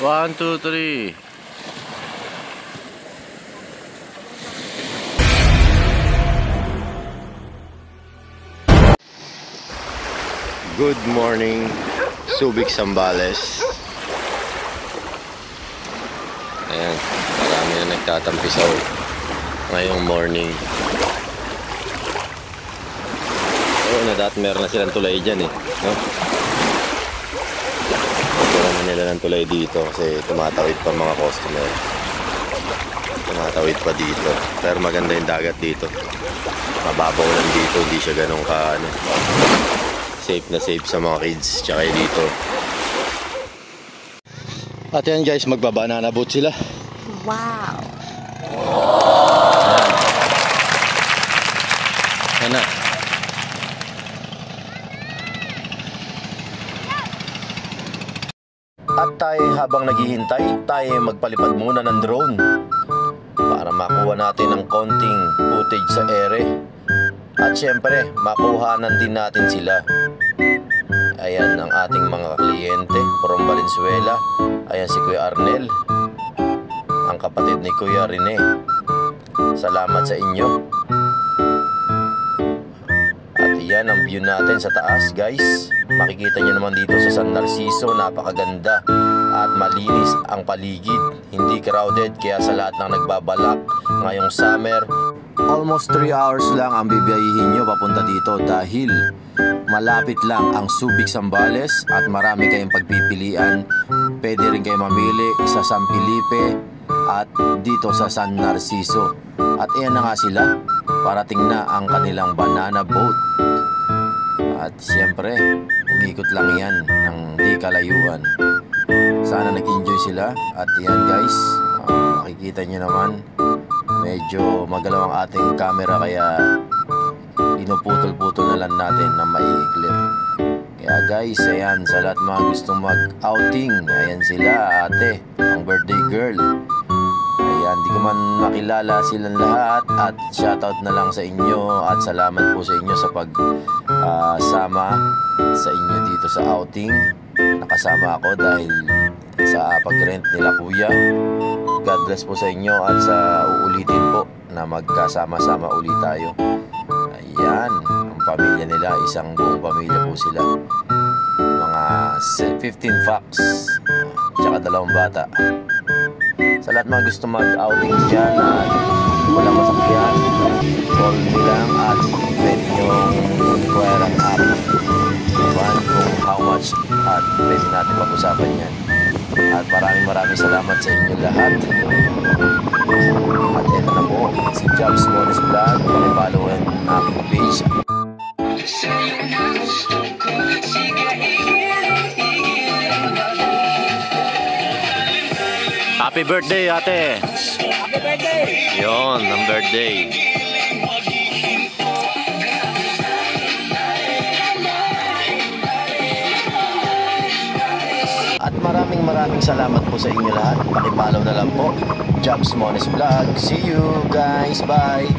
1, 2, 3. Good morning, Subic Zambales. Ayan, marami na nagtatampisaw ngayong morning. Oo na, dati meron na silang tulay dyan eh, no? Meron na nila ng tulay dito kasi tumatawid pa mga customer. Tumatawid pa dito. Pero maganda yung dagat dito. Mababaw lang dito, hindi siya ganun ka ano, safe na safe sa mga kids tsaka dito. At yan guys, magbabanana boat sila. Wow. Ayan na. At tayo habang naghihintay, tayo magpalipad muna ng drone para makuha natin ng konting footage sa ere. At syempre, makuhanan din natin sila. Ayan ang ating mga kliyente from Valenzuela. Ayan si Kuya Arnel, ang kapatid ni Kuya Rene. Salamat sa inyo. At yan ang view natin sa taas guys. Makikita nyo naman dito sa San Narciso, napakaganda at malinis ang paligid. Hindi crowded, kaya sa lahat ng nagbabalak ngayong summer, almost 3 hours lang ang bibiyahihin nyo papunta dito dahil malapit lang ang Subic Zambales at marami kayong pagpipilian. Pwede rin kayo mamili sa San Felipe at dito sa San Narciso. At ayan na nga sila, parating na ang kanilang banana boat. At siyempre, umikot lang yan ng di kalayuan. Sana nag-enjoy sila. At yan guys, makikita nyo naman, medyo magalaw ang ating camera kaya pinuputol-putol na lang natin na maiikli. Kaya guys, ayan, sa lahat mga gustong mag-outing, ayan sila ate, ang birthday girl. Ayan, di ko man makilala silang lahat at shoutout na lang sa inyo at salamat po sa inyo sa pagsama sa inyo dito sa outing. Nakasama ako dahil sa pag-rent nila kuya. God bless po sa inyo at sa uulitin po na magkasama-sama ulit tayo. Ayan, ang pamilya nila, isang buong pamilya po sila. Mga 15 fox, tsaka 2 bata. Sa lahat mga gusto mag-outing dyan at walang masakyan, call me lang at pwede nyong inquire ang app naman kung how much at pwede natin pag-usapan yan. At maraming salamat sa inyo lahat. At ito na po, si Jobs Morris Vlog. Pakipollow ang aking page. Happy birthday ate. Happy birthday. Yon, ang birthday. At maraming salamat po sa inyo lahat. Pakipollow na lang po. Jobs Morris Vlog. See you guys. Bye.